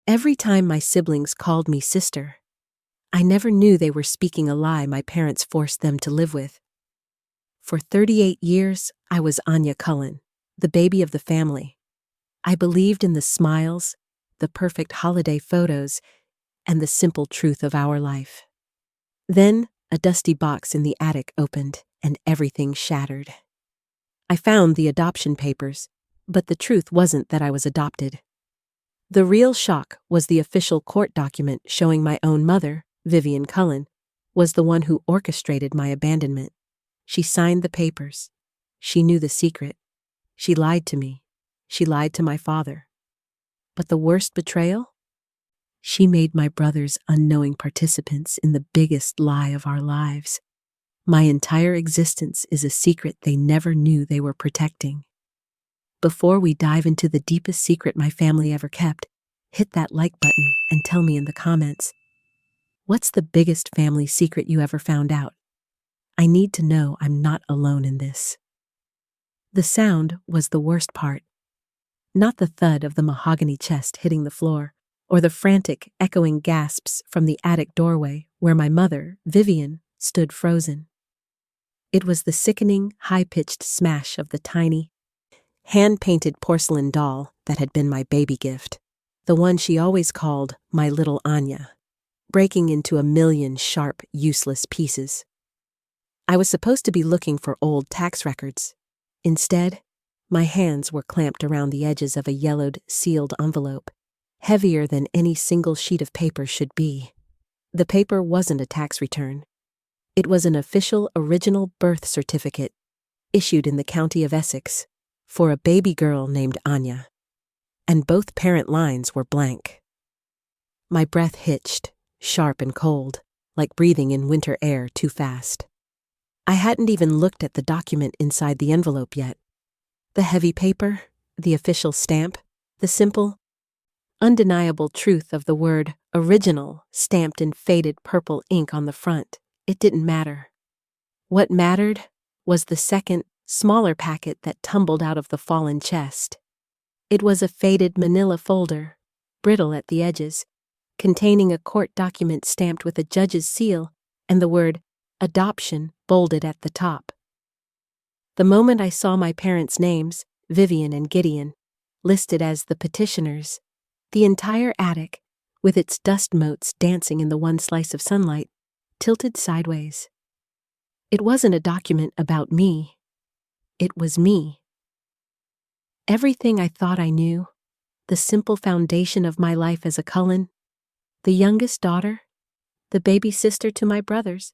Every time my siblings called me sister, I never knew they were speaking a lie my parents forced them to live with. For 38 years, I was Anya Cullen, the baby of the family. I believed in the smiles, the perfect holiday photos, and the simple truth of our life. Then, a dusty box in the attic opened, and everything shattered. I found the adoption papers, but the truth wasn't that I was adopted. The real shock was the official court document showing my own mother, Vivian Cullen, was the one who orchestrated my abandonment. She signed the papers. She knew the secret. She lied to me. She lied to my father. But the worst betrayal? She made my brothers unknowing participants in the biggest lie of our lives. My entire existence is a secret they never knew they were protecting. Before we dive into the deepest secret my family ever kept, hit that like button and tell me in the comments, what's the biggest family secret you ever found out? I need to know I'm not alone in this. The sound was the worst part. Not the thud of the mahogany chest hitting the floor, or the frantic, echoing gasps from the attic doorway where my mother, Vivian, stood frozen. It was the sickening, high-pitched smash of the tiny, hand-painted porcelain doll that had been my baby gift, the one she always called my little Anya, breaking into a million sharp, useless pieces. I was supposed to be looking for old tax records. Instead, my hands were clamped around the edges of a yellowed, sealed envelope, heavier than any single sheet of paper should be. The paper wasn't a tax return. It was an official original birth certificate, issued in the county of Essex, for a baby girl named Anya. And both parent lines were blank. My breath hitched, sharp and cold, like breathing in winter air too fast. I hadn't even looked at the document inside the envelope yet. The heavy paper, the official stamp, the simple, undeniable truth of the word original stamped in faded purple ink on the front. It didn't matter. What mattered was the second, smaller packet that tumbled out of the fallen chest. It was a faded manila folder, brittle at the edges, containing a court document stamped with a judge's seal and the word adoption bolded at the top. The moment I saw my parents' names, Vivian and Gideon, listed as the petitioners, the entire attic, with its dust motes dancing in the one slice of sunlight, tilted sideways. It wasn't a document about me. It was me. Everything I thought I knew, the simple foundation of my life as a Cullen, the youngest daughter, the baby sister to my brothers,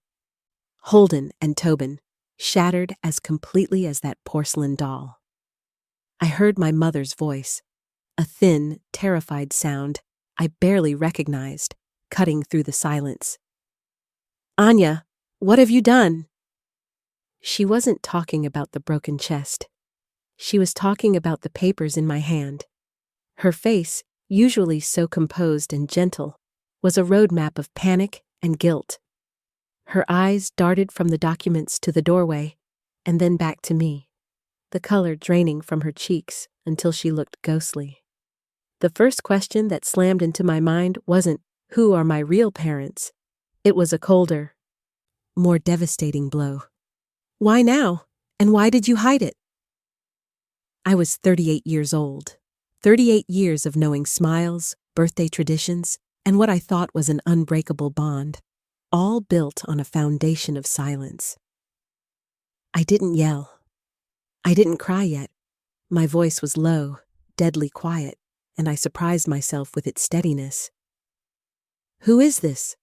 Holden and Tobin, shattered as completely as that porcelain doll. I heard my mother's voice, a thin, terrified sound I barely recognized, cutting through the silence. "Anya, what have you done?" She wasn't talking about the broken chest. She was talking about the papers in my hand. Her face, usually so composed and gentle, was a roadmap of panic and guilt. Her eyes darted from the documents to the doorway, and then back to me, the color draining from her cheeks until she looked ghostly. The first question that slammed into my mind wasn't, who are my real parents? It was a colder, more devastating blow. Why now? And why did you hide it? I was 38 years old. 38 years of knowing smiles, birthday traditions, and what I thought was an unbreakable bond, all built on a foundation of silence. I didn't yell. I didn't cry yet. My voice was low, deadly quiet, and I surprised myself with its steadiness. "Who is this?"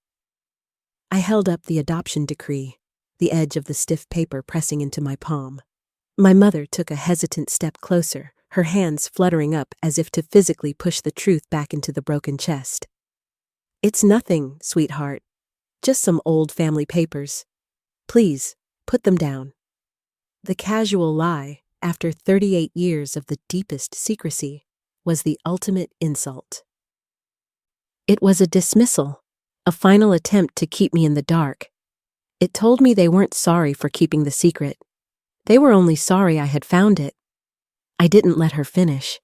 I held up the adoption decree, the edge of the stiff paper pressing into my palm. My mother took a hesitant step closer, her hands fluttering up as if to physically push the truth back into the broken chest. "It's nothing, sweetheart. Just some old family papers. Please, put them down." The casual lie, after 38 years of the deepest secrecy, was the ultimate insult. It was a dismissal, a final attempt to keep me in the dark. It told me they weren't sorry for keeping the secret. They were only sorry I had found it. I didn't let her finish.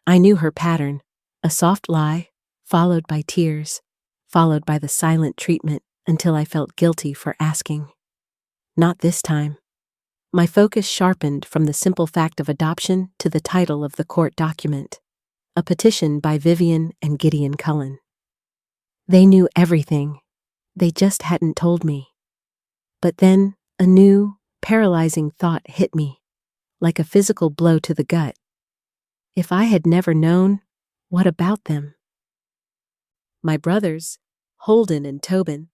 I knew her pattern, a soft lie, followed by tears, followed by the silent treatment until I felt guilty for asking. Not this time. My focus sharpened from the simple fact of adoption to the title of the court document, a petition by Vivian and Gideon Cullen. They knew everything. They just hadn't told me. But then a new, paralyzing thought hit me, like a physical blow to the gut. If I had never known, what about them? My brothers, Holden and Tobin,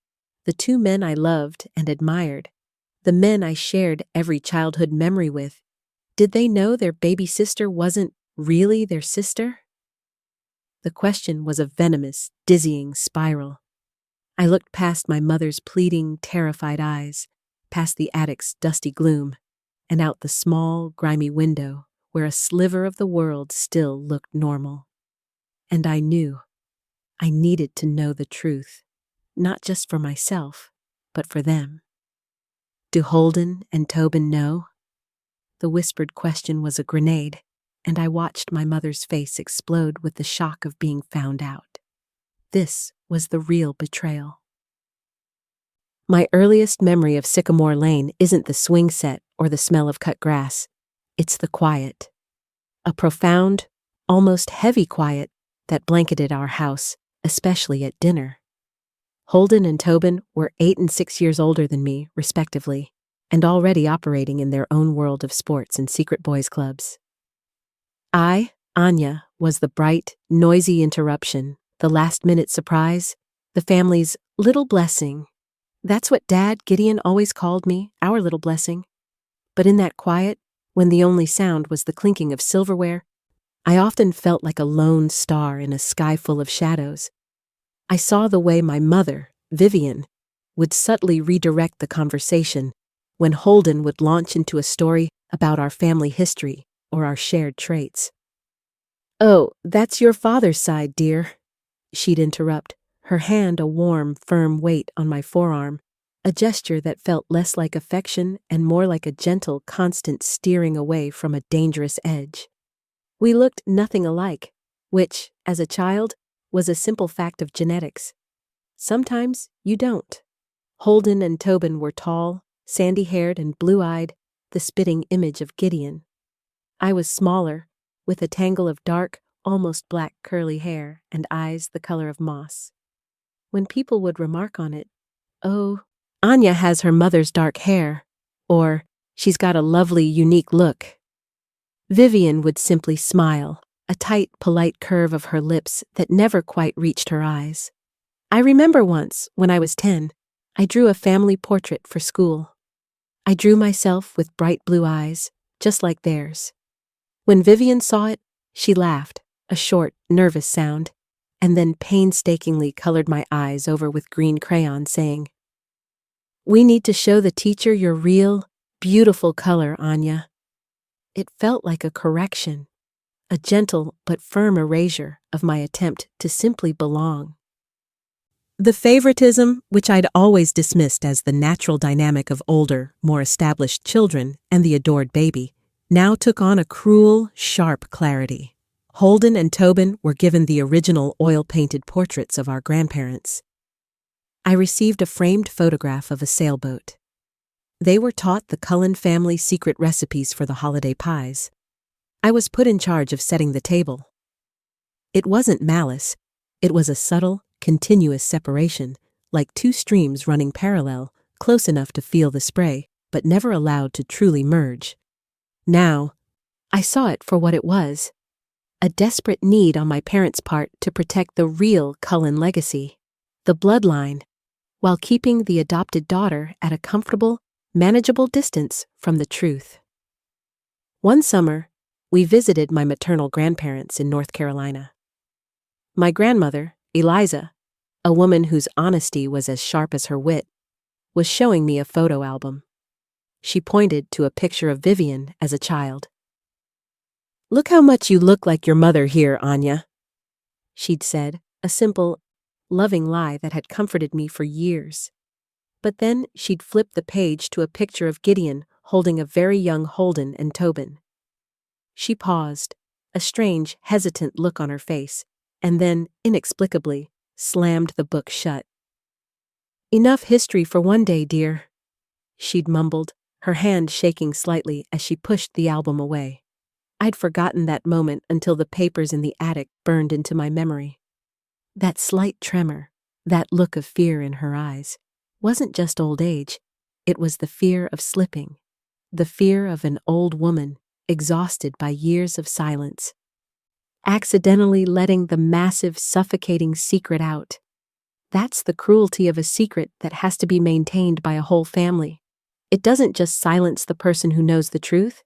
the two men I loved and admired, the men I shared every childhood memory with, did they know their baby sister wasn't really their sister? The question was a venomous, dizzying spiral. I looked past my mother's pleading, terrified eyes, past the attic's dusty gloom, and out the small, grimy window where a sliver of the world still looked normal. And I knew. I needed to know the truth, not just for myself, but for them. Do Holden and Tobin know? The whispered question was a grenade, and I watched my mother's face explode with the shock of being found out. This was the real betrayal. My earliest memory of Sycamore Lane isn't the swing set or the smell of cut grass. It's the quiet. A profound, almost heavy quiet that blanketed our house, especially at dinner. Holden and Tobin were 8 and 6 years older than me, respectively, and already operating in their own world of sports and secret boys' clubs. I, Anya, was the bright, noisy interruption, the last-minute surprise, the family's little blessing. That's what Dad, Gideon, always called me, our little blessing. But in that quiet, when the only sound was the clinking of silverware, I often felt like a lone star in a sky full of shadows. I saw the way my mother, Vivian, would subtly redirect the conversation when Holden would launch into a story about our family history or our shared traits. "Oh, that's your father's side, dear," she'd interrupt, her hand a warm, firm weight on my forearm, a gesture that felt less like affection and more like a gentle, constant steering away from a dangerous edge. We looked nothing alike, which, as a child, was a simple fact of genetics. Sometimes you don't. Holden and Tobin were tall, sandy-haired and blue-eyed, the spitting image of Gideon. I was smaller, with a tangle of dark, almost black curly hair and eyes the color of moss. When people would remark on it, "Oh, Anya has her mother's dark hair," or "She's got a lovely, unique look," Vivian would simply smile, a tight, polite curve of her lips that never quite reached her eyes. I remember once, when I was 10, I drew a family portrait for school. I drew myself with bright blue eyes, just like theirs. When Vivian saw it, she laughed, a short, nervous sound, and then painstakingly colored my eyes over with green crayon, saying, "We need to show the teacher your real, beautiful color, Anya." It felt like a correction, a gentle but firm erasure of my attempt to simply belong. The favoritism, which I'd always dismissed as the natural dynamic of older, more established children and the adored baby, now took on a cruel, sharp clarity. Holden and Tobin were given the original oil-painted portraits of our grandparents. I received a framed photograph of a sailboat. They were taught the Cullen family secret recipes for the holiday pies. I was put in charge of setting the table. It wasn't malice. It was a subtle, continuous separation, like two streams running parallel, close enough to feel the spray, but never allowed to truly merge. Now, I saw it for what it was. A desperate need on my parents' part to protect the real Cullen legacy, the bloodline, while keeping the adopted daughter at a comfortable, manageable distance from the truth. One summer, we visited my maternal grandparents in North Carolina. My grandmother, Eliza, a woman whose honesty was as sharp as her wit, was showing me a photo album. She pointed to a picture of Vivian as a child. "Look how much you look like your mother here, Anya," she'd said, a simple, loving lie that had comforted me for years. But then she'd flip the page to a picture of Gideon holding a very young Holden and Tobin. She paused, a strange, hesitant look on her face, and then, inexplicably, slammed the book shut. "Enough history for one day, dear," she'd mumbled, her hand shaking slightly as she pushed the album away. I'd forgotten that moment until the papers in the attic burned into my memory. That slight tremor, that look of fear in her eyes, wasn't just old age, it was the fear of slipping, the fear of an old woman, exhausted by years of silence, accidentally letting the massive, suffocating secret out. That's the cruelty of a secret that has to be maintained by a whole family. It doesn't just silence the person who knows the truth,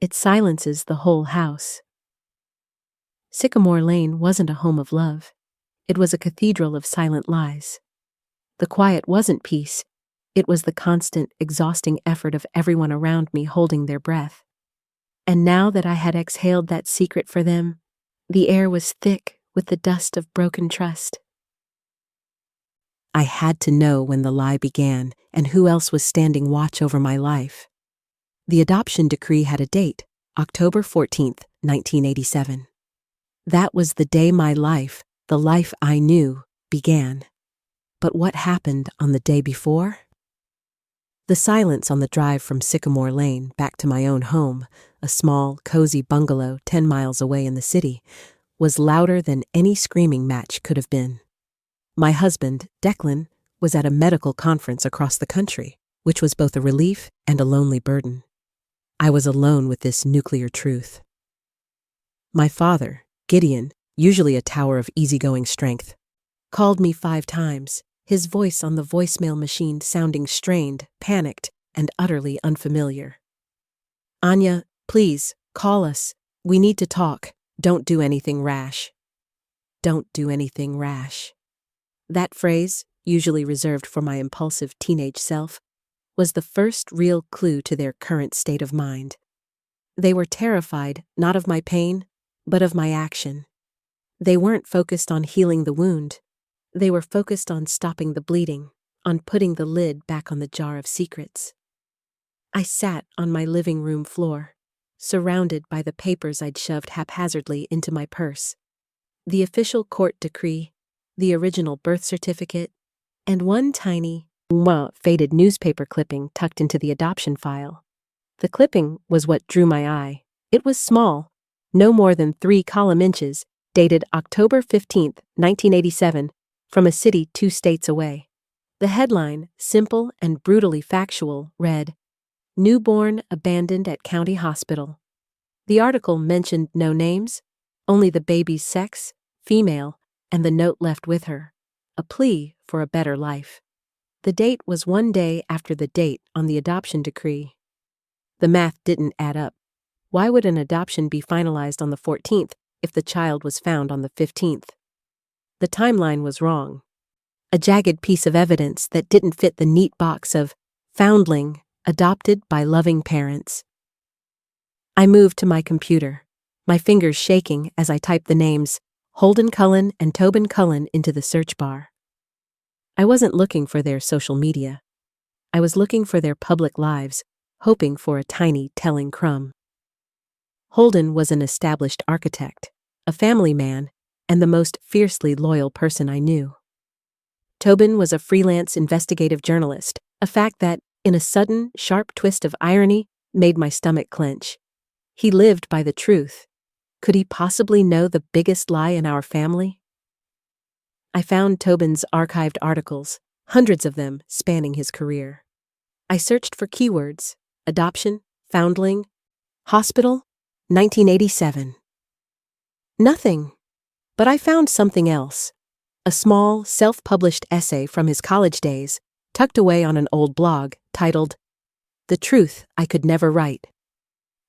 it silences the whole house. Sycamore Lane wasn't a home of love. It was a cathedral of silent lies. The quiet wasn't peace. It was the constant, exhausting effort of everyone around me holding their breath. And now that I had exhaled that secret for them, the air was thick with the dust of broken trust. I had to know when the lie began and who else was standing watch over my life. The adoption decree had a date, October 14th, 1987. That was the day my life, the life I knew, began. But what happened on the day before? The silence on the drive from Sycamore Lane back to my own home, a small, cozy bungalow 10 miles away in the city, was louder than any screaming match could have been. My husband, Declan, was at a medical conference across the country, which was both a relief and a lonely burden. I was alone with this nuclear truth. My father, Gideon, usually a tower of easygoing strength, called me 5 times, his voice on the voicemail machine sounding strained, panicked, and utterly unfamiliar. "Anya, please, call us. We need to talk. Don't do anything rash." Don't do anything rash. That phrase, usually reserved for my impulsive teenage self, was the first real clue to their current state of mind. They were terrified, not of my pain, but of my action. They weren't focused on healing the wound. They were focused on stopping the bleeding, on putting the lid back on the jar of secrets. I sat on my living room floor, surrounded by the papers I'd shoved haphazardly into my purse. The official court decree, the original birth certificate, and one tiny, faded newspaper clipping tucked into the adoption file. The clipping was what drew my eye. It was small, no more than 3 column inches, dated October 15th, 1987, from a city 2 states away. The headline, simple and brutally factual, read, "Newborn abandoned at county hospital." The article mentioned no names, only the baby's sex, female, and the note left with her, a plea for a better life. The date was 1 day after the date on the adoption decree. The math didn't add up. Why would an adoption be finalized on the 14th if the child was found on the 15th? The timeline was wrong. A jagged piece of evidence that didn't fit the neat box of foundling, adopted by loving parents. I moved to my computer, my fingers shaking as I typed the names Holden Cullen and Tobin Cullen into the search bar. I wasn't looking for their social media. I was looking for their public lives, hoping for a tiny, telling crumb. Holden was an established architect, a family man, and the most fiercely loyal person I knew. Tobin was a freelance investigative journalist, a fact that, in a sudden, sharp twist of irony, made my stomach clench. He lived by the truth. Could he possibly know the biggest lie in our family? I found Tobin's archived articles, hundreds of them spanning his career. I searched for keywords: adoption, foundling, hospital, 1987. Nothing. But I found something else. A small, self-published essay from his college days, tucked away on an old blog, titled, "The Truth I Could Never Write."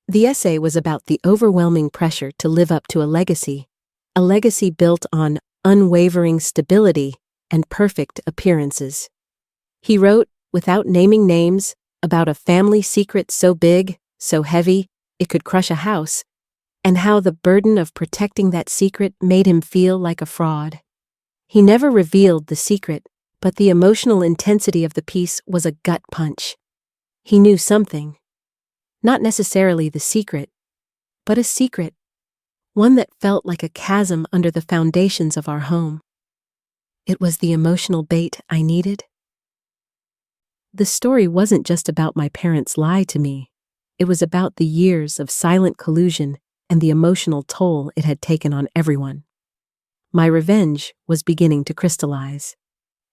The essay was about the overwhelming pressure to live up to a legacy built on unwavering stability and perfect appearances. He wrote, without naming names, about a family secret so big, so heavy, it could crush a house, and how the burden of protecting that secret made him feel like a fraud. He never revealed the secret, but the emotional intensity of the piece was a gut punch. He knew something. Not necessarily the secret, but a secret. one that felt like a chasm under the foundations of our home. It was the emotional bait I needed. The story wasn't just about my parents' lie to me. It was about the years of silent collusion and the emotional toll it had taken on everyone. My revenge was beginning to crystallize.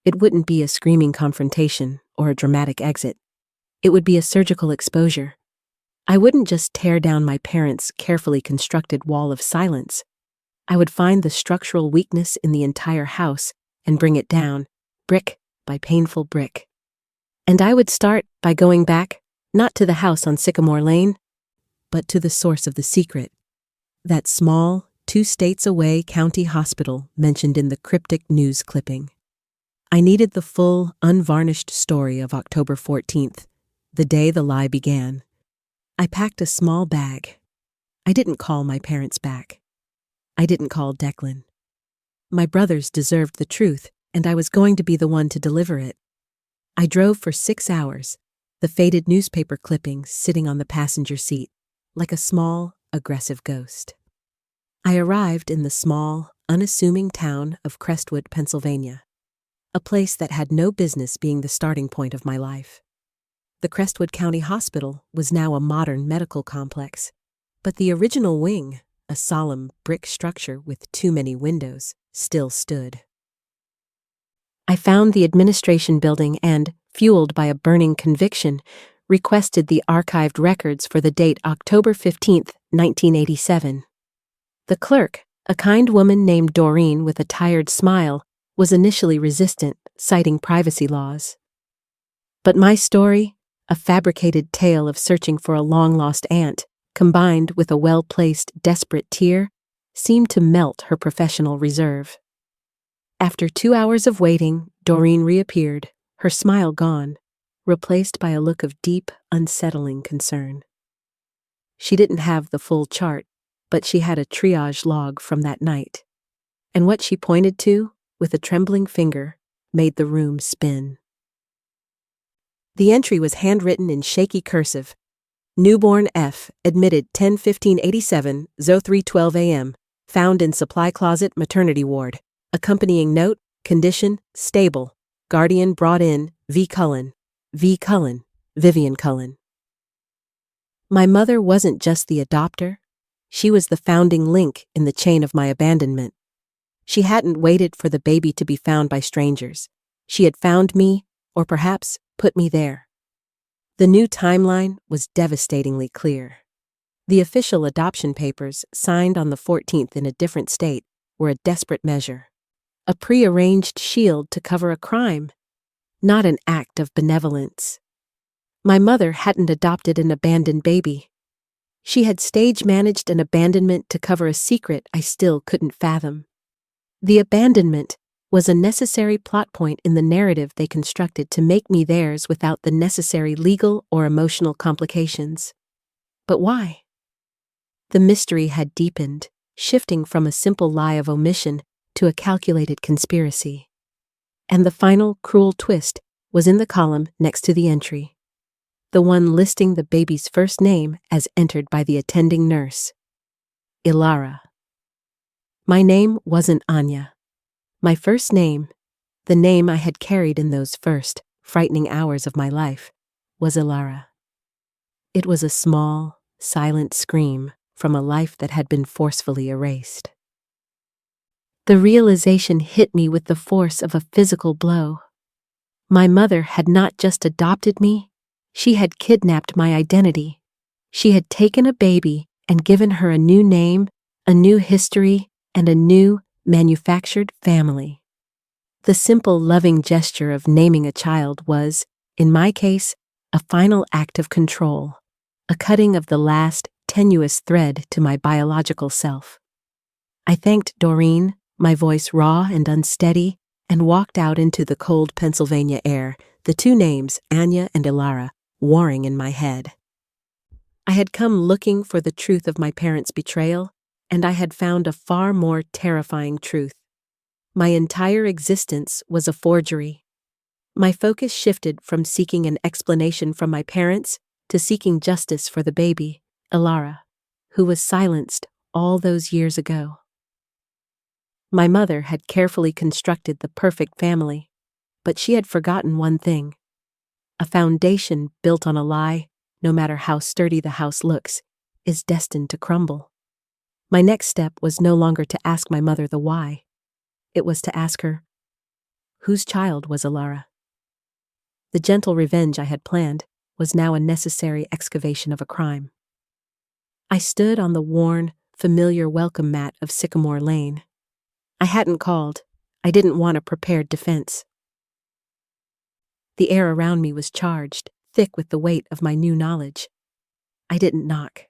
It wouldn't be a screaming confrontation or a dramatic exit. It would be a surgical exposure. I wouldn't just tear down my parents' carefully constructed wall of silence. I would find the structural weakness in the entire house and bring it down, brick by painful brick. And I would start by going back, not to the house on Sycamore Lane, but to the source of the secret. That small, 2 states away county hospital mentioned in the cryptic news clipping. I needed the full, unvarnished story of October 14th, the day the lie began. I packed a small bag. I didn't call my parents back. I didn't call Declan. My brothers deserved the truth, and I was going to be the one to deliver it. I drove for 6 hours, the faded newspaper clippings sitting on the passenger seat, like a small, aggressive ghost. I arrived in the small, unassuming town of Crestwood, Pennsylvania, a place that had no business being the starting point of my life. The Crestwood County Hospital was now a modern medical complex, but the original wing, a solemn brick structure with too many windows, still stood. I found the administration building and, fueled by a burning conviction, requested the archived records for the date October 15, 1987. The clerk, a kind woman named Doreen with a tired smile, was initially resistant, citing privacy laws. But my story, a fabricated tale of searching for a long-lost aunt, combined with a well-placed, desperate tear, seemed to melt her professional reserve. After 2 hours of waiting, Doreen reappeared, her smile gone, replaced by a look of deep, unsettling concern. She didn't have the full chart, but she had a triage log from that night. And what she pointed to, with a trembling finger, made the room spin. The entry was handwritten in shaky cursive. Newborn F, admitted 10/15/87, 03:12 a.m., found in supply closet maternity ward. Accompanying note, condition, stable. Guardian brought in, V. Cullen. V. Cullen, Vivian Cullen. My mother wasn't just the adopter. She was the founding link in the chain of my abandonment. She hadn't waited for the baby to be found by strangers. She had found me, or perhaps put me there. The new timeline was devastatingly clear. The official adoption papers, signed on the 14th in a different state, were a desperate measure. A prearranged shield to cover a crime, not an act of benevolence. My mother hadn't adopted an abandoned baby. She had stage-managed an abandonment to cover a secret I still couldn't fathom. The abandonment was a necessary plot point in the narrative they constructed to make me theirs without the necessary legal or emotional complications. But why? The mystery had deepened, shifting from a simple lie of omission to a calculated conspiracy. And the final cruel twist was in the column next to the entry, the one listing the baby's first name as entered by the attending nurse. Ilara. My name wasn't Anya. My first name, the name I had carried in those first, frightening hours of my life, was Ilara. It was a small, silent scream from a life that had been forcefully erased. The realization hit me with the force of a physical blow. My mother had not just adopted me, she had kidnapped my identity. She had taken a baby and given her a new name, a new history, and a new, manufactured family. The simple, loving gesture of naming a child was, in my case, a final act of control, a cutting of the last, tenuous thread to my biological self. I thanked Doreen, my voice raw and unsteady, and walked out into the cold Pennsylvania air, the two names, Anya and Ilara, warring in my head. I had come looking for the truth of my parents' betrayal, and I had found a far more terrifying truth. My entire existence was a forgery. My focus shifted from seeking an explanation from my parents to seeking justice for the baby, Ilara, who was silenced all those years ago. My mother had carefully constructed the perfect family, but she had forgotten one thing. A foundation built on a lie, no matter how sturdy the house looks, is destined to crumble. My next step was no longer to ask my mother the why. It was to ask her, whose child was Alara? The gentle revenge I had planned was now a necessary excavation of a crime. I stood on the worn, familiar welcome mat of Sycamore Lane. I hadn't called. I didn't want a prepared defense. The air around me was charged, thick with the weight of my new knowledge. I didn't knock.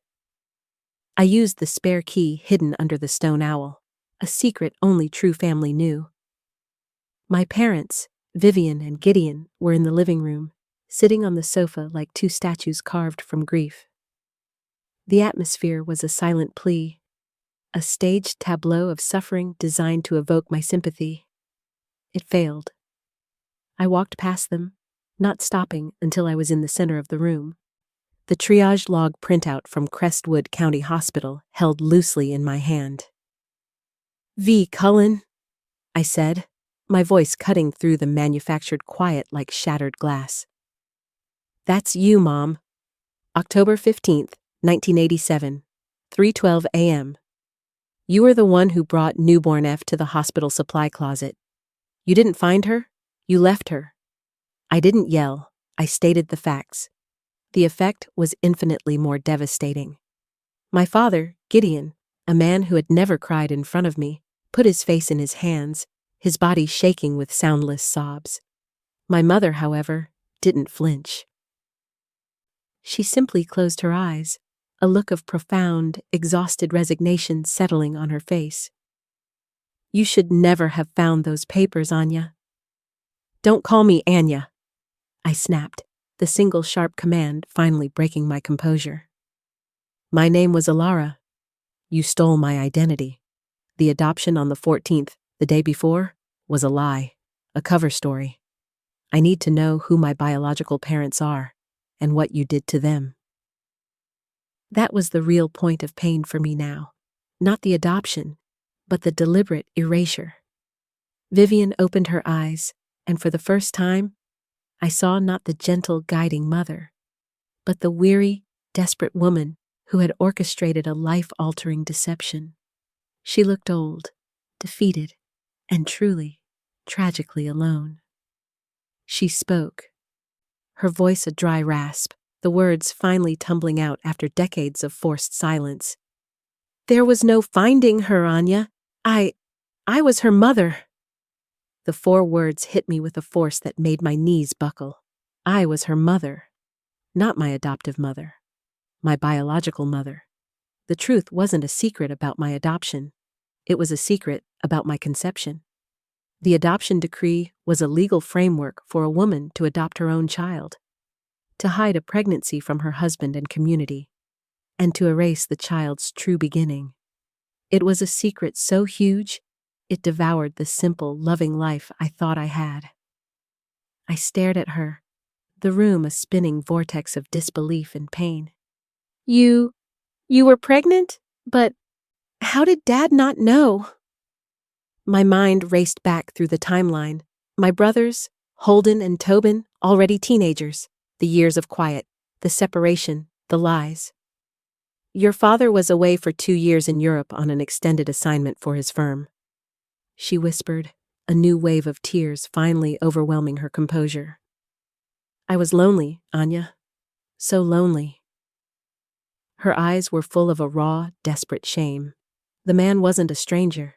I used the spare key hidden under the stone owl, a secret only true family knew. My parents, Vivian and Gideon, were in the living room, sitting on the sofa like two statues carved from grief. The atmosphere was a silent plea, a staged tableau of suffering designed to evoke my sympathy. It failed. I walked past them, not stopping until I was in the center of the room. The triage log printout from Crestwood County Hospital held loosely in my hand. "V. Cullen," I said, my voice cutting through the manufactured quiet like shattered glass. "That's you, Mom. October 15th, 1987, 3:12 a.m. You were the one who brought newborn F to the hospital supply closet. You didn't find her, you left her." I didn't yell, I stated the facts. The effect was infinitely more devastating. My father, Gideon, a man who had never cried in front of me, put his face in his hands, his body shaking with soundless sobs. My mother, however, didn't flinch. She simply closed her eyes, a look of profound, exhausted resignation settling on her face. "You should never have found those papers, Anya." "Don't call me Anya," I snapped, the single sharp command finally breaking my composure. "My name was Alara. You stole my identity. The adoption on the 14th, the day before, was a lie, a cover story. I need to know who my biological parents are and what you did to them." That was the real point of pain for me now, not the adoption, but the deliberate erasure. Vivian opened her eyes, and for the first time, I saw not the gentle, guiding mother, but the weary, desperate woman who had orchestrated a life-altering deception. She looked old, defeated, and truly, tragically alone. She spoke, her voice a dry rasp, the words finally tumbling out after decades of forced silence. "There was no finding her, Anya. I was her mother." The 4 words hit me with a force that made my knees buckle. I was her mother. Not my adoptive mother. My biological mother. The truth wasn't a secret about my adoption. It was a secret about my conception. The adoption decree was a legal framework for a woman to adopt her own child, to hide a pregnancy from her husband and community, and to erase the child's true beginning. It was a secret so huge, it devoured the simple, loving life I thought I had. I stared at her, the room a spinning vortex of disbelief and pain. You were pregnant? But how did Dad not know?" My mind raced back through the timeline. My brothers, Holden and Tobin, already teenagers, the years of quiet, the separation, the lies. "Your father was away for 2 years in Europe on an extended assignment for his firm," she whispered, a new wave of tears finally overwhelming her composure. "I was lonely, Anya. So lonely." Her eyes were full of a raw, desperate shame. The man wasn't a stranger.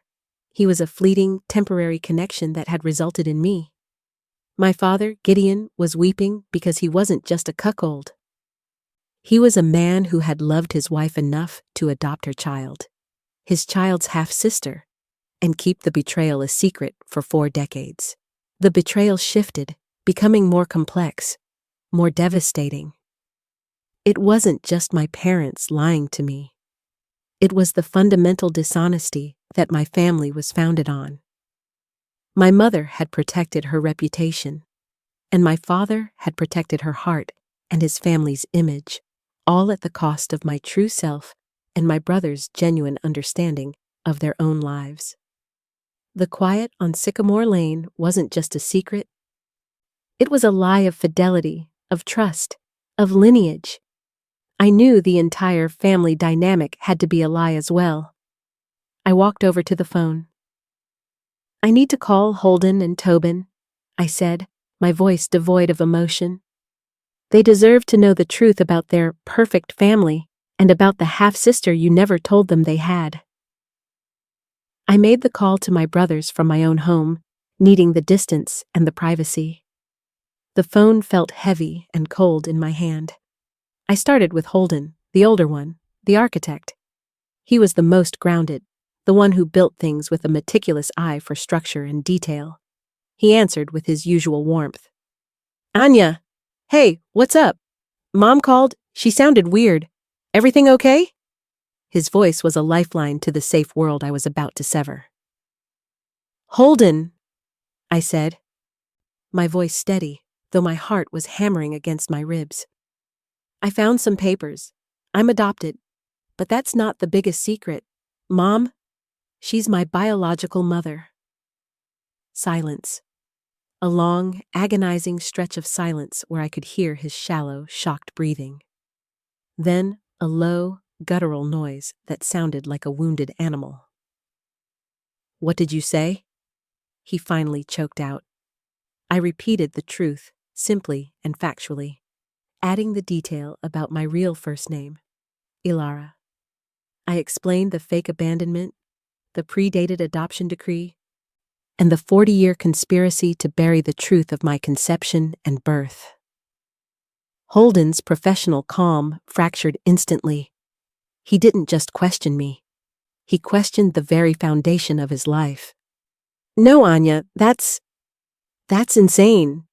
He was a fleeting, temporary connection that had resulted in me. My father, Gideon, was weeping because he wasn't just a cuckold. He was a man who had loved his wife enough to adopt her child, his child's half-sister, and keep the betrayal a secret for 4 decades. The betrayal shifted, becoming more complex, more devastating. It wasn't just my parents lying to me. It was the fundamental dishonesty that my family was founded on. My mother had protected her reputation, and my father had protected her heart and his family's image, all at the cost of my true self and my brother's genuine understanding of their own lives. The quiet on Sycamore Lane wasn't just a secret. It was a lie of fidelity, of trust, of lineage. I knew the entire family dynamic had to be a lie as well. I walked over to the phone. "I need to call Holden and Tobin," I said, my voice devoid of emotion. "They deserve to know the truth about their perfect family and about the half-sister you never told them they had." I made the call to my brothers from my own home, needing the distance and the privacy. The phone felt heavy and cold in my hand. I started with Holden, the older one, the architect. He was the most grounded, the one who built things with a meticulous eye for structure and detail. He answered with his usual warmth. "Anya! Hey, what's up? Mom called. She sounded weird. Everything okay?" His voice was a lifeline to the safe world I was about to sever. "Holden," I said, my voice steady, though my heart was hammering against my ribs. "I found some papers. I'm adopted, but that's not the biggest secret. Mom, she's my biological mother." Silence. A long, agonizing stretch of silence where I could hear his shallow, shocked breathing. Then a low, guttural noise that sounded like a wounded animal. "What did you say?" he finally choked out. I repeated the truth, simply and factually, adding the detail about my real first name, Ilara. I explained the fake abandonment, the predated adoption decree, and the 40-year conspiracy to bury the truth of my conception and birth. Holden's professional calm fractured instantly. He didn't just question me. He questioned the very foundation of his life. "No, Anya, that's insane.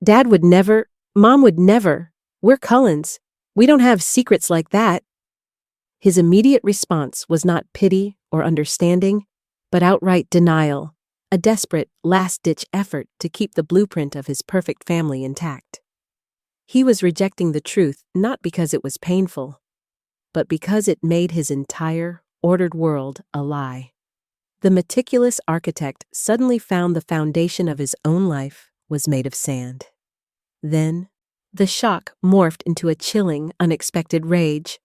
Dad would never, Mom would never. We're Cullens. We don't have secrets like that." His immediate response was not pity or understanding, but outright denial, a desperate, last-ditch effort to keep the blueprint of his perfect family intact. He was rejecting the truth not because it was painful, but because it made his entire, ordered world a lie. The meticulous architect suddenly found the foundation of his own life was made of sand. Then, the shock morphed into a chilling, unexpected rage.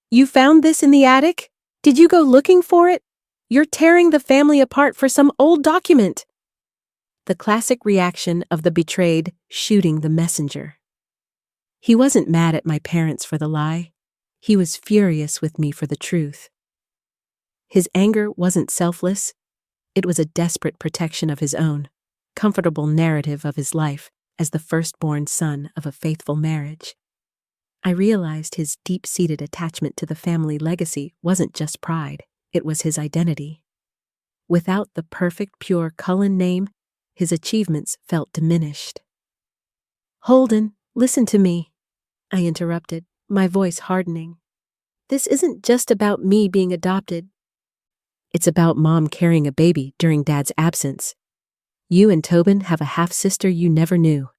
"You found this in the attic? Did you go looking for it? You're tearing the family apart for some old document." The classic reaction of the betrayed shooting the messenger. He wasn't mad at my parents for the lie. He was furious with me for the truth. His anger wasn't selfless. It was a desperate protection of his own, comfortable narrative of his life as the firstborn son of a faithful marriage. I realized his deep-seated attachment to the family legacy wasn't just pride, it was his identity. Without the perfect, pure Cullen name, his achievements felt diminished. "Holden, listen to me," I interrupted, my voice hardening. "This isn't just about me being adopted. It's about Mom carrying a baby during Dad's absence. You and Tobin have a half-sister you never knew,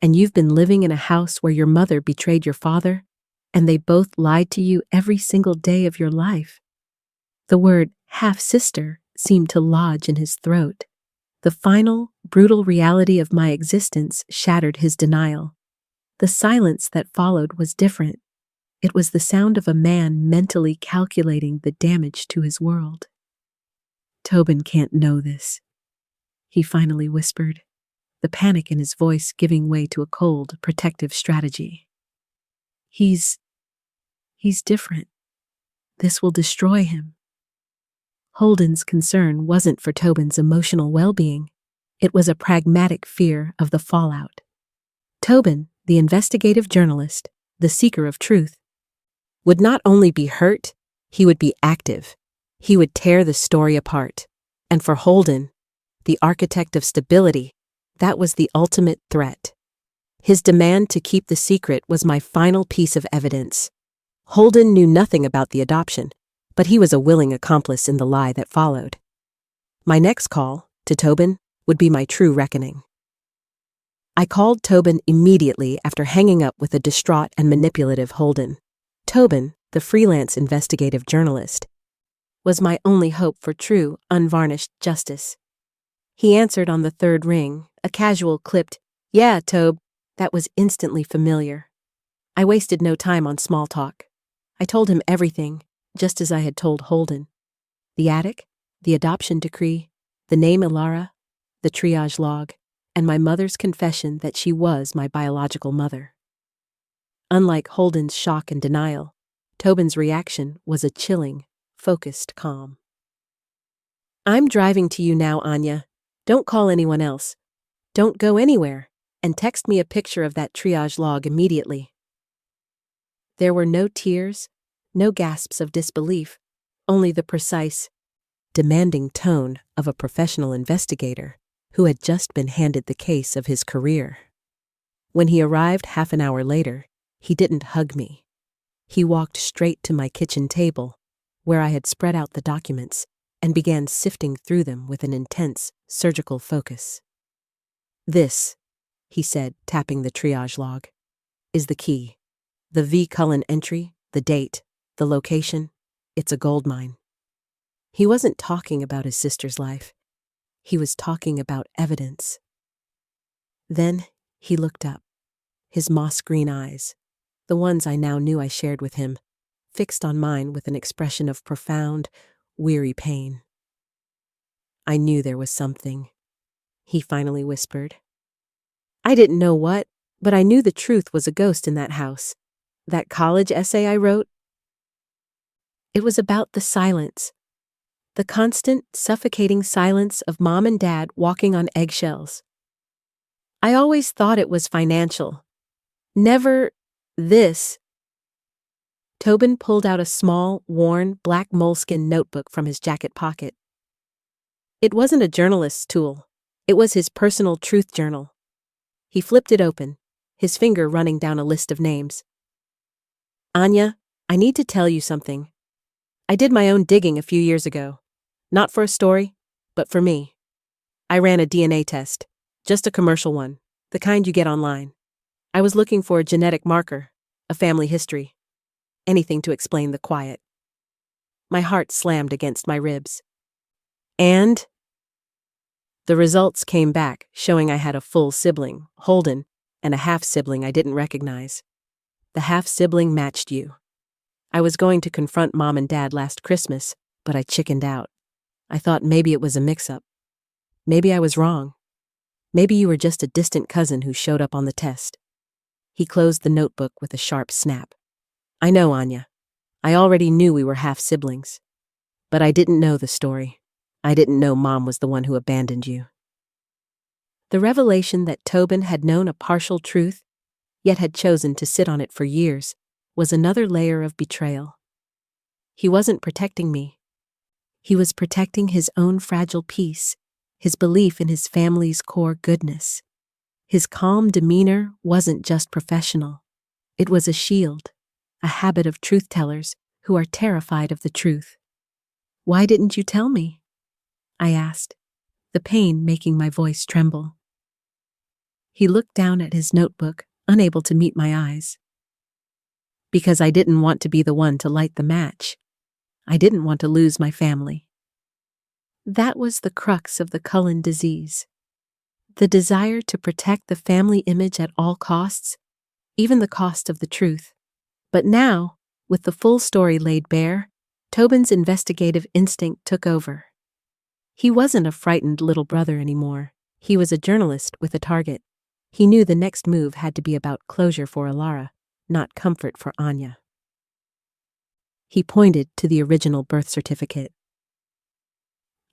and you've been living in a house where your mother betrayed your father, and they both lied to you every single day of your life." The word half-sister seemed to lodge in his throat. The final, brutal reality of my existence shattered his denial. The silence that followed was different. It was the sound of a man mentally calculating the damage to his world. "Tobin can't know this," he finally whispered, the panic in his voice giving way to a cold, protective strategy. He's different. This will destroy him." Holden's concern wasn't for Tobin's emotional well-being. It was a pragmatic fear of the fallout. Tobin, the investigative journalist, the seeker of truth, would not only be hurt, he would be active. He would tear the story apart. And for Holden, the architect of stability, that was the ultimate threat. His demand to keep the secret was my final piece of evidence. Holden knew nothing about the adoption, but he was a willing accomplice in the lie that followed. My next call, to Tobin, would be my true reckoning. I called Tobin immediately after hanging up with a distraught and manipulative Holden. "Tobin, the freelance investigative journalist, was my only hope for true, unvarnished justice. He answered on the third ring, a casual, clipped, "Yeah, Tobe," that was instantly familiar. I wasted no time on small talk. I told him everything, just as I had told Holden. The attic, the adoption decree, the name Ilara, the triage log, and my mother's confession that she was my biological mother. Unlike Holden's shock and denial, Tobin's reaction was a chilling, focused calm. "I'm driving to you now, Anya. Don't call anyone else. Don't go anywhere, and text me a picture of that triage log immediately." There were no tears, no gasps of disbelief, only the precise, demanding tone of a professional investigator who had just been handed the case of his career. When he arrived half an hour later, he didn't hug me. He walked straight to my kitchen table, where I had spread out the documents, and began sifting through them with an intense, surgical focus. "This," he said, tapping the triage log, "is the key. The V. Cullen entry, the date, the location, it's a goldmine." He wasn't talking about his sister's life. He was talking about evidence. Then he looked up, his moss-green eyes, the ones I now knew I shared with him, fixed on mine with an expression of profound, weary pain. "I knew there was something," he finally whispered. "I didn't know what, but I knew the truth was a ghost in that house. That college essay I wrote? It was about the silence. The constant, suffocating silence of Mom and Dad walking on eggshells. I always thought it was financial. Never this." Tobin pulled out a small, worn, black moleskin notebook from his jacket pocket. It wasn't a journalist's tool. It was his personal truth journal. He flipped it open, his finger running down a list of names. "Anya, I need to tell you something. I did my own digging a few years ago. Not for a story, but for me. I ran a DNA test, just a commercial one, the kind you get online. I was looking for a genetic marker, a family history, anything to explain the quiet." My heart slammed against my ribs. "And?" "The results came back, showing I had a full sibling, Holden, and a half-sibling I didn't recognize. The half-sibling matched you. I was going to confront Mom and Dad last Christmas, but I chickened out. I thought maybe it was a mix-up. Maybe I was wrong. Maybe you were just a distant cousin who showed up on the test." He closed the notebook with a sharp snap. "I know, Anya. I already knew we were half-siblings. But I didn't know the story. I didn't know Mom was the one who abandoned you." The revelation that Tobin had known a partial truth, yet had chosen to sit on it for years, was another layer of betrayal. He wasn't protecting me. He was protecting his own fragile peace, his belief in his family's core goodness. His calm demeanor wasn't just professional. It was a shield, a habit of truth-tellers who are terrified of the truth. "Why didn't you tell me?" I asked, the pain making my voice tremble. He looked down at his notebook, unable to meet my eyes. "Because I didn't want to be the one to light the match. I didn't want to lose my family." That was the crux of the Cullen disease. The desire to protect the family image at all costs, even the cost of the truth. But now, with the full story laid bare, Tobin's investigative instinct took over. He wasn't a frightened little brother anymore. He was a journalist with a target. He knew the next move had to be about closure for Ilara, not comfort for Anya. He pointed to the original birth certificate.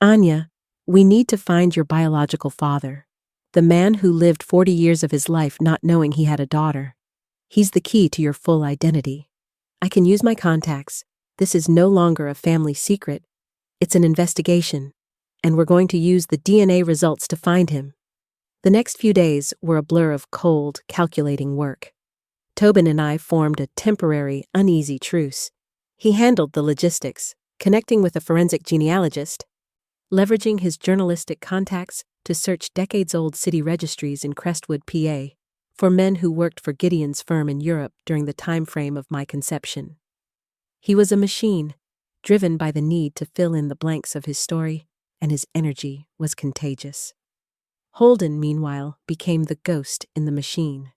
"Anya, we need to find your biological father, the man who lived 40 years of his life not knowing he had a daughter. He's the key to your full identity. I can use my contacts. This is no longer a family secret. It's an investigation, and we're going to use the DNA results to find him." The next few days were a blur of cold, calculating work. Tobin and I formed a temporary, uneasy truce. He handled the logistics, connecting with a forensic genealogist, leveraging his journalistic contacts to search decades-old city registries in Crestwood, PA, for men who worked for Gideon's firm in Europe during the time frame of my conception. He was a machine, driven by the need to fill in the blanks of his story, and his energy was contagious. Holden, meanwhile, became the ghost in the machine.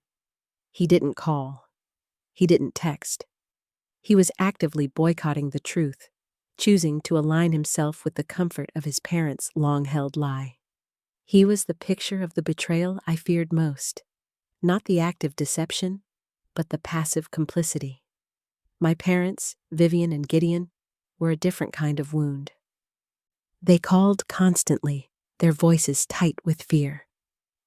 He didn't call. He didn't text. He was actively boycotting the truth, choosing to align himself with the comfort of his parents' long-held lie. He was the picture of the betrayal I feared most, not the active deception, but the passive complicity. My parents, Vivian and Gideon, were a different kind of wound. They called constantly, their voices tight with fear.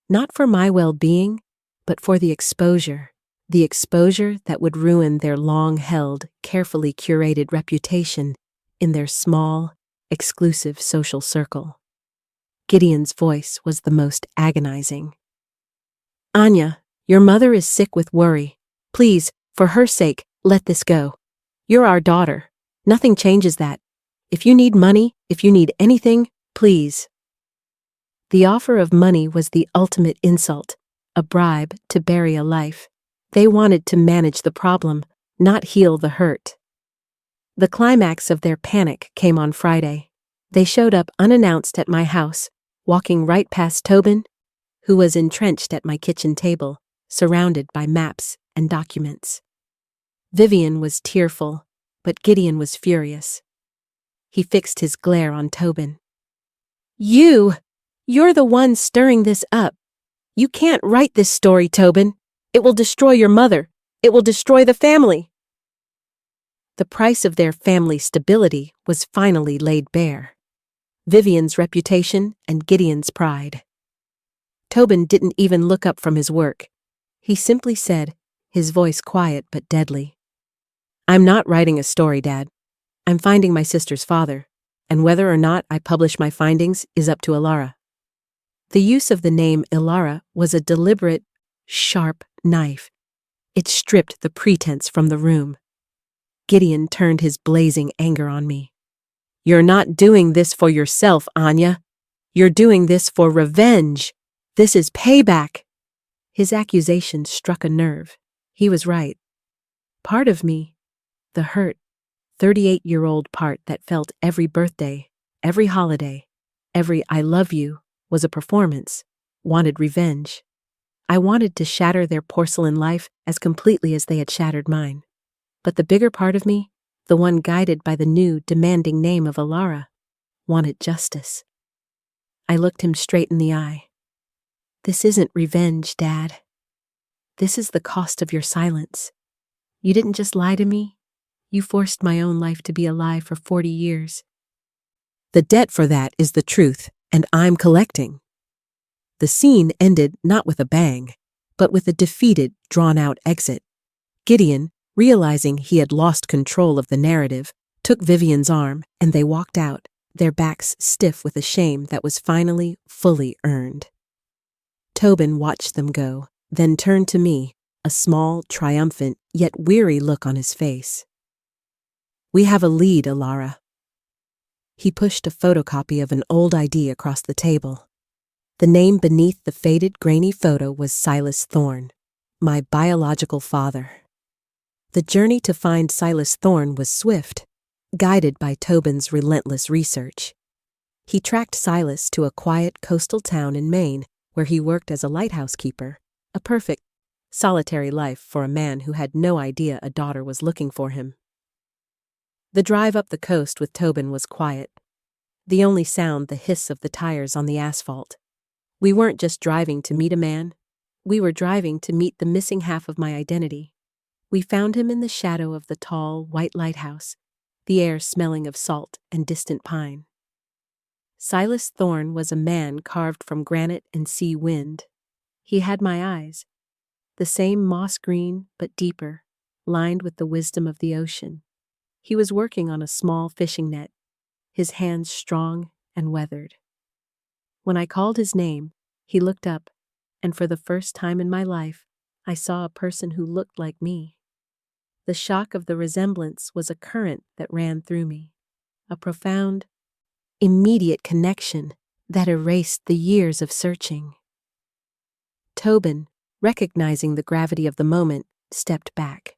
Not for my well-being, but for the exposure that would ruin their long-held, carefully curated reputation in their small, exclusive social circle. Gideon's voice was the most agonizing. "Anya, your mother is sick with worry. Please, for her sake, let this go. You're our daughter. Nothing changes that. If you need money, if you need anything, please." The offer of money was the ultimate insult, a bribe to bury a life. They wanted to manage the problem, not heal the hurt. The climax of their panic came on Friday. They showed up unannounced at my house, walking right past Tobin, who was entrenched at my kitchen table, surrounded by maps and documents. Vivian was tearful, but Gideon was furious. He fixed his glare on Tobin. You're the one stirring this up. You can't write this story, Tobin. It will destroy your mother. It will destroy the family." The price of their family stability was finally laid bare. Vivian's reputation and Gideon's pride. Tobin didn't even look up from his work. He simply said, his voice quiet but deadly, "I'm not writing a story, Dad. I'm finding my sister's father, and whether or not I publish my findings is up to Ilara." The use of the name Ilara was a deliberate, sharp knife. It stripped the pretense from the room. Gideon turned his blazing anger on me. "You're not doing this for yourself, Anya. You're doing this for revenge. This is payback." His accusation struck a nerve. He was right. Part of me, the hurt, 38-year-old part that felt every birthday, every holiday, every "I love you," was a performance, wanted revenge. I wanted to shatter their porcelain life as completely as they had shattered mine. But the bigger part of me, the one guided by the new, demanding name of Ilara, wanted justice. I looked him straight in the eye. "This isn't revenge, Dad. This is the cost of your silence. You didn't just lie to me. You forced my own life to be a lie for 40 years. The debt for that is the truth, and I'm collecting." The scene ended not with a bang, but with a defeated, drawn-out exit. Gideon, realizing he had lost control of the narrative, took Vivian's arm, and they walked out, their backs stiff with a shame that was finally fully earned. Tobin watched them go, then turned to me, a small, triumphant, yet weary look on his face. "We have a lead, Ilara." He pushed a photocopy of an old ID across the table. The name beneath the faded, grainy photo was Silas Thorne, my biological father. The journey to find Silas Thorne was swift, guided by Tobin's relentless research. He tracked Silas to a quiet coastal town in Maine where he worked as a lighthouse keeper, a perfect, solitary life for a man who had no idea a daughter was looking for him. The drive up the coast with Tobin was quiet. The only sound the hiss of the tires on the asphalt. We weren't just driving to meet a man. We were driving to meet the missing half of my identity. We found him in the shadow of the tall, white lighthouse, the air smelling of salt and distant pine. Silas Thorne was a man carved from granite and sea wind. He had my eyes, the same moss green but deeper, lined with the wisdom of the ocean. He was working on a small fishing net, his hands strong and weathered. When I called his name, he looked up, and for the first time in my life, I saw a person who looked like me. The shock of the resemblance was a current that ran through me, a profound, immediate connection that erased the years of searching. Tobin, recognizing the gravity of the moment, stepped back.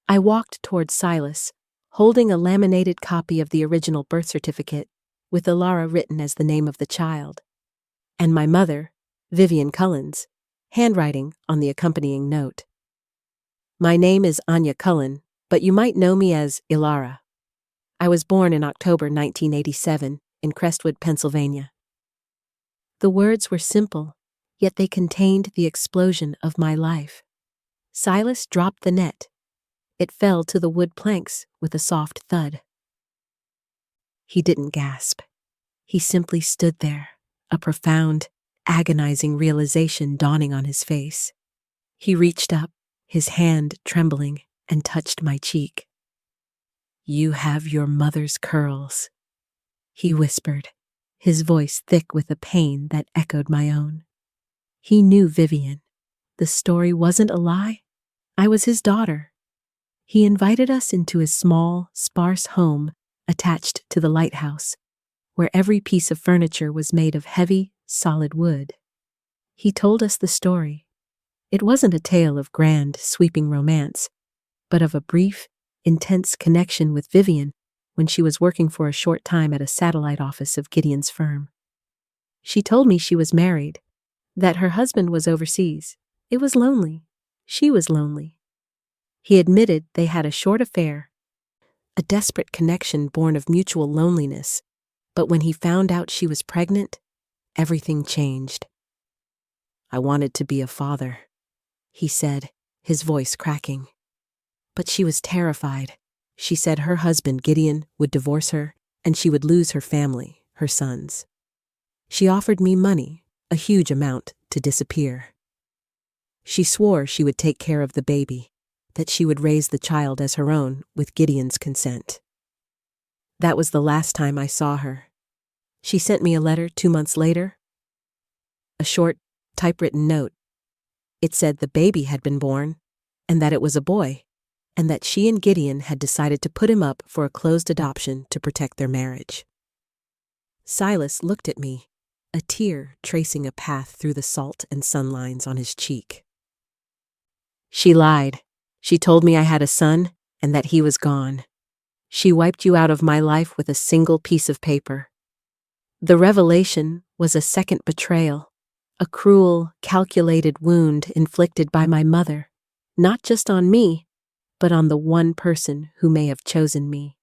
I walked toward Silas, holding a laminated copy of the original birth certificate with Ilara written as the name of the child, and my mother, Vivian Cullen's, handwriting on the accompanying note. My name is Anya Cullen, but you might know me as Ilara. I was born in October 1987 in Crestwood, Pennsylvania. The words were simple, yet they contained the explosion of my life. Silas dropped the net. It fell to the wood planks with a soft thud. He didn't gasp. He simply stood there, a profound, agonizing realization dawning on his face. He reached up, his hand trembling, and touched my cheek. "You have your mother's curls," he whispered, his voice thick with a pain that echoed my own. He knew Vivian. The story wasn't a lie. I was his daughter. He invited us into his small, sparse home attached to the lighthouse, where every piece of furniture was made of heavy, solid wood. He told us the story. It wasn't a tale of grand, sweeping romance, but of a brief, intense connection with Vivian when she was working for a short time at a satellite office of Gideon's firm. She told me she was married, that her husband was overseas. It was lonely. She was lonely. He admitted they had a short affair, a desperate connection born of mutual loneliness, but when he found out she was pregnant, everything changed. "I wanted to be a father," he said, his voice cracking. But she was terrified. She said her husband, Gideon, would divorce her, and she would lose her family, her sons. She offered me money, a huge amount, to disappear. She swore she would take care of the baby, that she would raise the child as her own with Gideon's consent. That was the last time I saw her. She sent me a letter 2 months later, a short, typewritten note. It said the baby had been born, and that it was a boy, and that she and Gideon had decided to put him up for a closed adoption to protect their marriage. Silas looked at me, a tear tracing a path through the salt and sun lines on his cheek. "She lied. She told me I had a son and that he was gone. She wiped you out of my life with a single piece of paper." The revelation was a second betrayal, a cruel, calculated wound inflicted by my mother, not just on me, but on the one person who may have chosen me.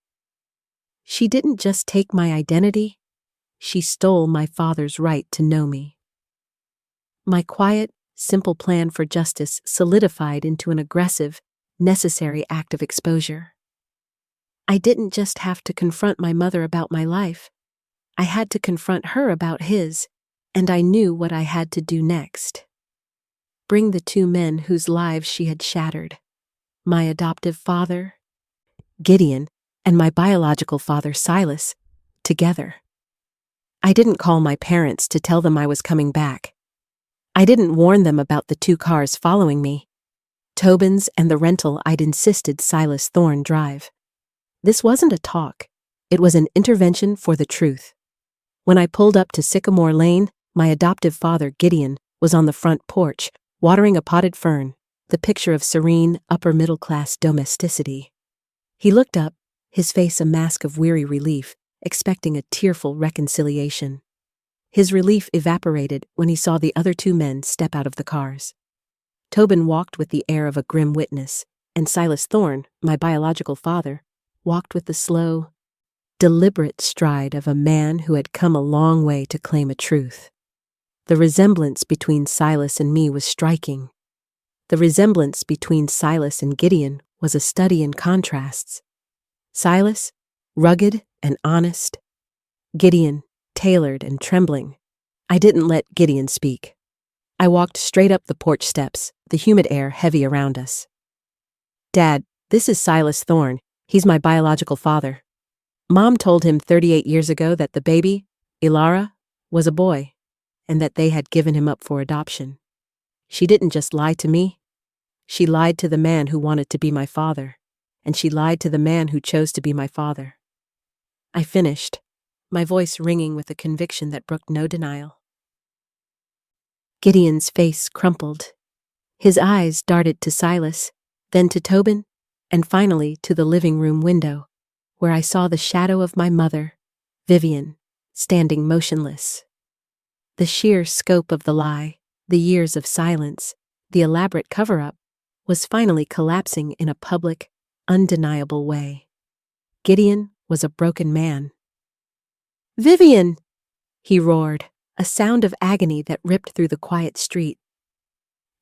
She didn't just take my identity, she stole my father's right to know me. My quiet, simple plan for justice solidified into an aggressive, necessary act of exposure. I didn't just have to confront my mother about my life. I had to confront her about his, and I knew what I had to do next. Bring the two men whose lives she had shattered. My adoptive father, Gideon, and my biological father, Silas, together. I didn't call my parents to tell them I was coming back. I didn't warn them about the 2 cars following me, Tobin's and the rental I'd insisted Silas Thorne drive. This wasn't a talk. It was an intervention for the truth. When I pulled up to Sycamore Lane, my adoptive father, Gideon, was on the front porch, watering a potted fern, the picture of serene, upper-middle-class domesticity. He looked up, his face a mask of weary relief, expecting a tearful reconciliation. His relief evaporated when he saw the other 2 men step out of the cars. Tobin walked with the air of a grim witness, and Silas Thorne, my biological father, walked with the slow, deliberate stride of a man who had come a long way to claim a truth. The resemblance between Silas and me was striking. The resemblance between Silas and Gideon was a study in contrasts. Silas, rugged and honest. Gideon, tailored and trembling. I didn't let Gideon speak. I walked straight up the porch steps, the humid air heavy around us. "Dad, this is Silas Thorne. He's my biological father. Mom told him 38 years ago that the baby, Ilara, was a boy, and that they had given him up for adoption. She didn't just lie to me. She lied to the man who wanted to be my father, and she lied to the man who chose to be my father." I finished, my voice ringing with a conviction that brooked no denial. Gideon's face crumpled. His eyes darted to Silas, then to Tobin, and finally to the living room window, where I saw the shadow of my mother, Vivian, standing motionless. The sheer scope of the lie, the years of silence, the elaborate cover-up, was finally collapsing in a public, undeniable way. Gideon was a broken man. "Vivian!" he roared, a sound of agony that ripped through the quiet street.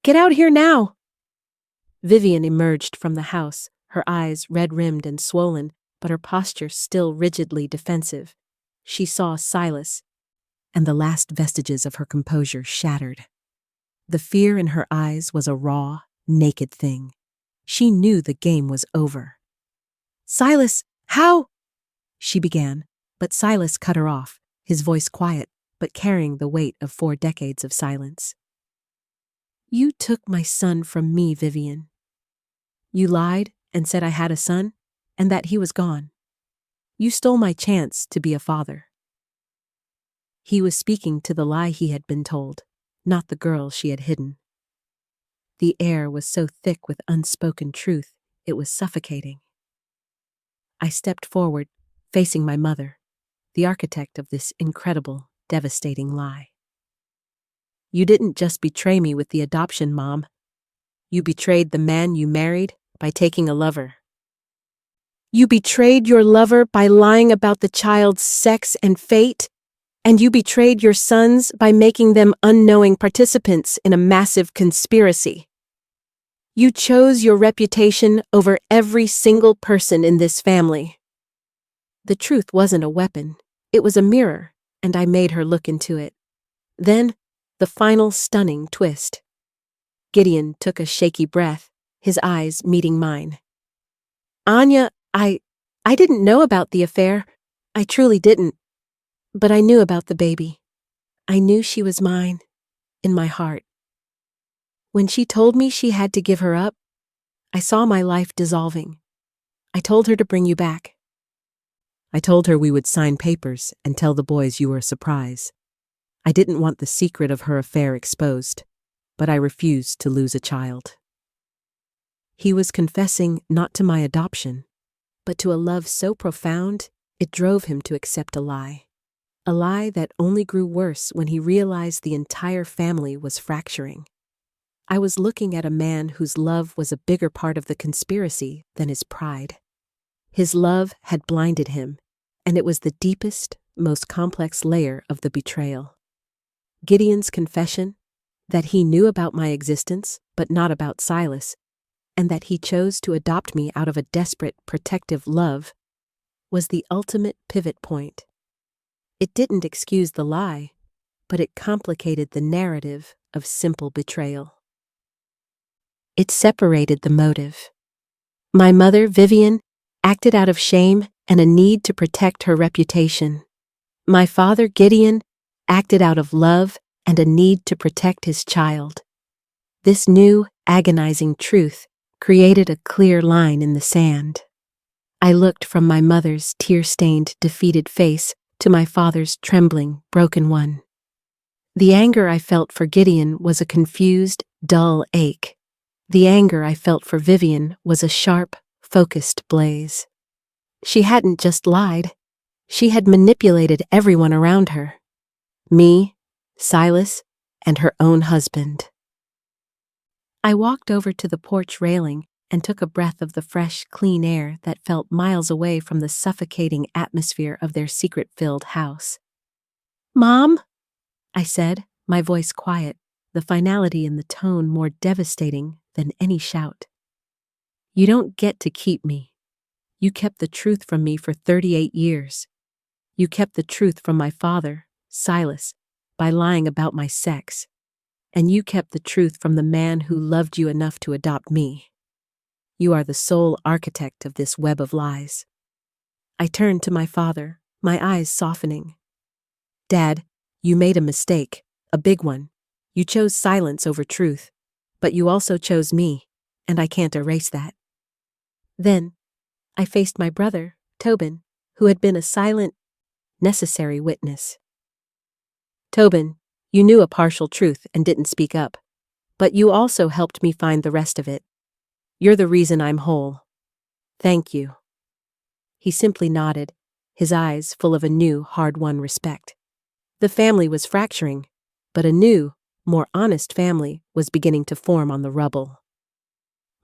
"Get out here now!" Vivian emerged from the house, her eyes red-rimmed and swollen, but her posture still rigidly defensive. She saw Silas, and the last vestiges of her composure shattered. The fear in her eyes was a raw, naked thing. She knew the game was over. "Silas, how?" she began, but Silas cut her off, his voice quiet, but carrying the weight of 4 decades of silence. "You took my son from me, Vivian. You lied and said I had a son, and that he was gone. You stole my chance to be a father." He was speaking to the lie he had been told, not the girl she had hidden. The air was so thick with unspoken truth, it was suffocating. I stepped forward, facing my mother, the architect of this incredible, devastating lie. "You didn't just betray me with the adoption, Mom. You betrayed the man you married by taking a lover. You betrayed your lover by lying about the child's sex and fate, and you betrayed your sons by making them unknowing participants in a massive conspiracy. You chose your reputation over every single person in this family." The truth wasn't a weapon, it was a mirror, and I made her look into it. Then, the final stunning twist. Gideon took a shaky breath, his eyes meeting mine. "Anya, I didn't know about the affair. I truly didn't. But I knew about the baby. I knew she was mine, in my heart. When she told me she had to give her up, I saw my life dissolving. I told her to bring you back." "I told her we would sign papers and tell the boys you were a surprise. I didn't want the secret of her affair exposed, but I refused to lose a child." He was confessing not to my adoption, but to a love so profound it drove him to accept a lie that only grew worse when he realized the entire family was fracturing. I was looking at a man whose love was a bigger part of the conspiracy than his pride. His love had blinded him, and it was the deepest, most complex layer of the betrayal. Gideon's confession, that he knew about my existence, but not about Silas, and that he chose to adopt me out of a desperate, protective love, was the ultimate pivot point. It didn't excuse the lie, but it complicated the narrative of simple betrayal. It separated the motive. My mother, Vivian, acted out of shame and a need to protect her reputation. My father, Gideon, acted out of love and a need to protect his child. This new, agonizing truth created a clear line in the sand. I looked from my mother's tear-stained, defeated face to my father's trembling, broken one. The anger I felt for Gideon was a confused, dull ache. The anger I felt for Vivian was a sharp, focused blaze. She hadn't just lied. She had manipulated everyone around her. Me, Silas, and her own husband. I walked over to the porch railing and took a breath of the fresh, clean air that felt miles away from the suffocating atmosphere of their secret-filled house. "Mom," I said, my voice quiet, the finality in the tone more devastating than any shout. "You don't get to keep me. You kept the truth from me for 38 years. You kept the truth from my father, Silas, by lying about my sex. And you kept the truth from the man who loved you enough to adopt me. You are the sole architect of this web of lies." I turned to my father, my eyes softening. "Dad, you made a mistake, a big one. You chose silence over truth, but you also chose me, and I can't erase that." Then, I faced my brother, Tobin, who had been a silent, necessary witness. "Tobin, you knew a partial truth and didn't speak up, but you also helped me find the rest of it. You're the reason I'm whole. Thank you." He simply nodded, his eyes full of a new, hard-won respect. The family was fracturing, but a new, more honest family was beginning to form on the rubble.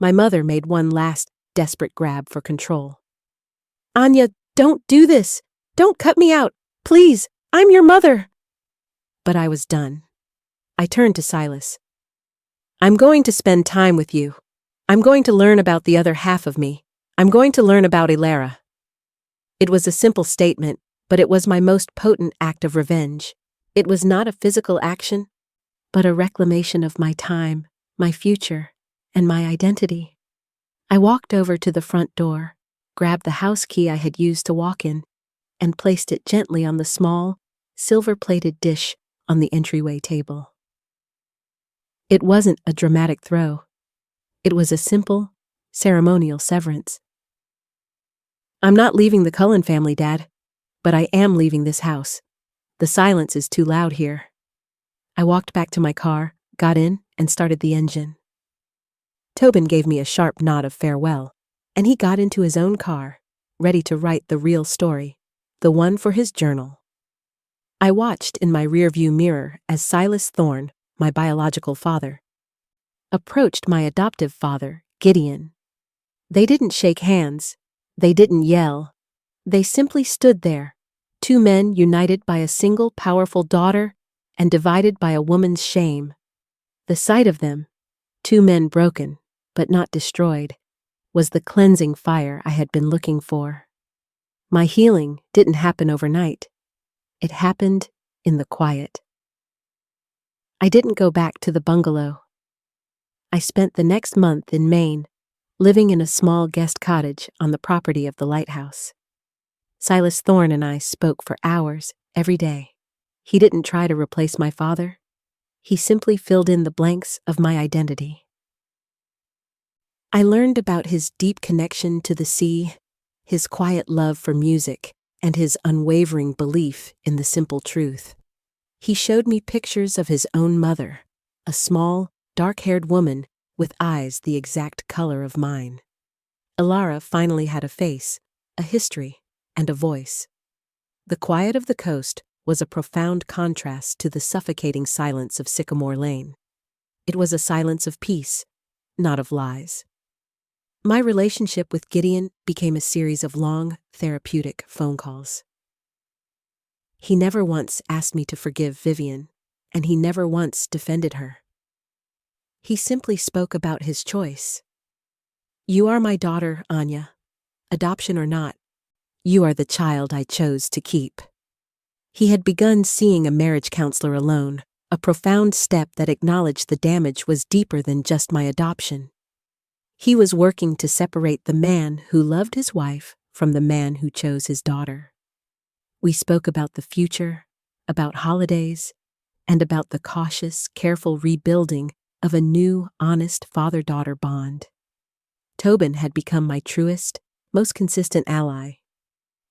My mother made one last, desperate grab for control. "Anya, don't do this! Don't cut me out! Please! I'm your mother!" But I was done. I turned to Silas. "I'm going to spend time with you. I'm going to learn about the other half of me. I'm going to learn about Ilara." It was a simple statement, but it was my most potent act of revenge. It was not a physical action, but a reclamation of my time, my future, and my identity. I walked over to the front door, grabbed the house key I had used to walk in, and placed it gently on the small, silver-plated dish on the entryway table. It wasn't a dramatic throw. It was a simple, ceremonial severance. "I'm not leaving the Cullen family, Dad, but I am leaving this house. The silence is too loud here." I walked back to my car, got in, and started the engine. Tobin gave me a sharp nod of farewell, and he got into his own car, ready to write the real story, the one for his journal. I watched in my rearview mirror as Silas Thorne, my biological father, approached my adoptive father, Gideon. They didn't shake hands. They didn't yell. They simply stood there, two men united by a single powerful daughter and divided by a woman's shame. The sight of them, two men broken, but not destroyed, was the cleansing fire I had been looking for. My healing didn't happen overnight. It happened in the quiet. I didn't go back to the bungalow. I spent the next month in Maine, living in a small guest cottage on the property of the lighthouse. Silas Thorne and I spoke for hours every day. He didn't try to replace my father. He simply filled in the blanks of my identity. I learned about his deep connection to the sea, his quiet love for music, and his unwavering belief in the simple truth. He showed me pictures of his own mother, a small, dark-haired woman with eyes the exact color of mine. Ilara finally had a face, a history, and a voice. The quiet of the coast was a profound contrast to the suffocating silence of Sycamore Lane. It was a silence of peace, not of lies. My relationship with Gideon became a series of long, therapeutic phone calls. He never once asked me to forgive Vivian, and he never once defended her. He simply spoke about his choice. "You are my daughter, Anya. Adoption or not, you are the child I chose to keep." He had begun seeing a marriage counselor alone, a profound step that acknowledged the damage was deeper than just my adoption. He was working to separate the man who loved his wife from the man who chose his daughter. We spoke about the future, about holidays, and about the cautious, careful rebuilding of a new, honest father-daughter bond. Tobin had become my truest, most consistent ally.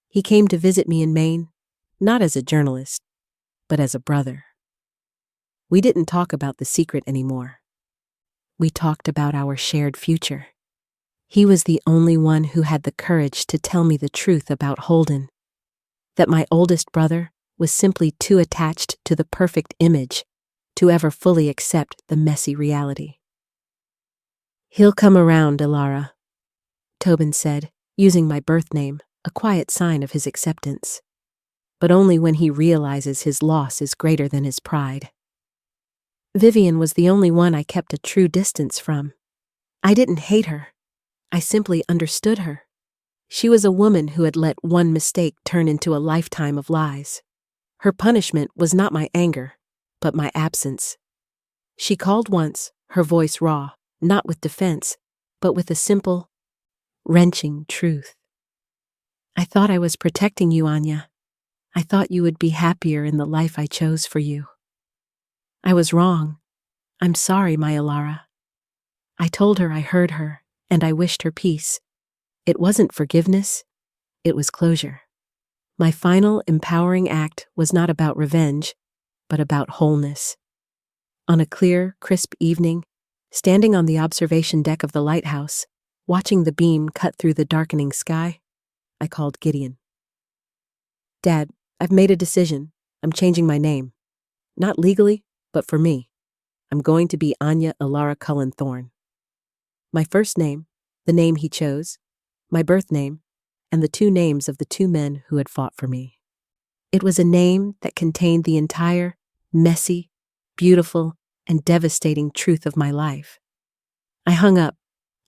He came to visit me in Maine, not as a journalist, but as a brother. We didn't talk about the secret anymore. We talked about our shared future. He was the only one who had the courage to tell me the truth about Holden, that my oldest brother was simply too attached to the perfect image to ever fully accept the messy reality. "He'll come around, Ilara," Tobin said, using my birth name, a quiet sign of his acceptance. "But only when he realizes his loss is greater than his pride." Vivian was the only one I kept a true distance from. I didn't hate her. I simply understood her. She was a woman who had let one mistake turn into a lifetime of lies. Her punishment was not my anger, but my absence. She called once, her voice raw, not with defense, but with a simple, wrenching truth. "I thought I was protecting you, Anya. I thought you would be happier in the life I chose for you. I was wrong. I'm sorry, my Ilara." I told her I heard her, and I wished her peace. It wasn't forgiveness, it was closure. My final empowering act was not about revenge, but about wholeness. On a clear, crisp evening, standing on the observation deck of the lighthouse, watching the beam cut through the darkening sky, I called Gideon. Dad, I've made a decision. I'm changing my name. Not legally, but for me. I'm going to be Anya Cullen Thorne. My first name, the name he chose, my birth name, and the two names of the two men who had fought for me. It was a name that contained the entire, messy, beautiful, and devastating truth of my life. I hung up,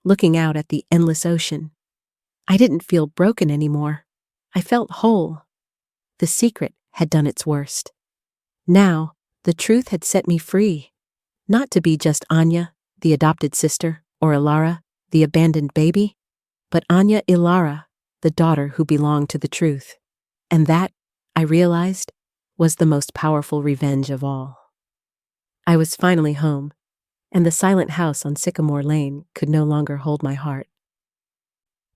looking out at the endless ocean. I didn't feel broken anymore. I felt whole. The secret had done its worst. Now, the truth had set me free. Not to be just Anya, the adopted sister, or Ilara, the abandoned baby, but Anya Ilara, the daughter who belonged to the truth. And that, I realized, was the most powerful revenge of all. I was finally home, and the silent house on Sycamore Lane could no longer hold my heart.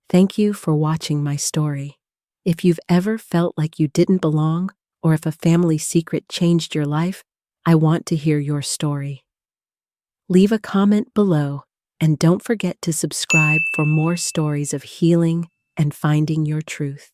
Thank you for watching my story. If you've ever felt like you didn't belong, or if a family secret changed your life, I want to hear your story. Leave a comment below, and don't forget to subscribe for more stories of healing and finding your truth.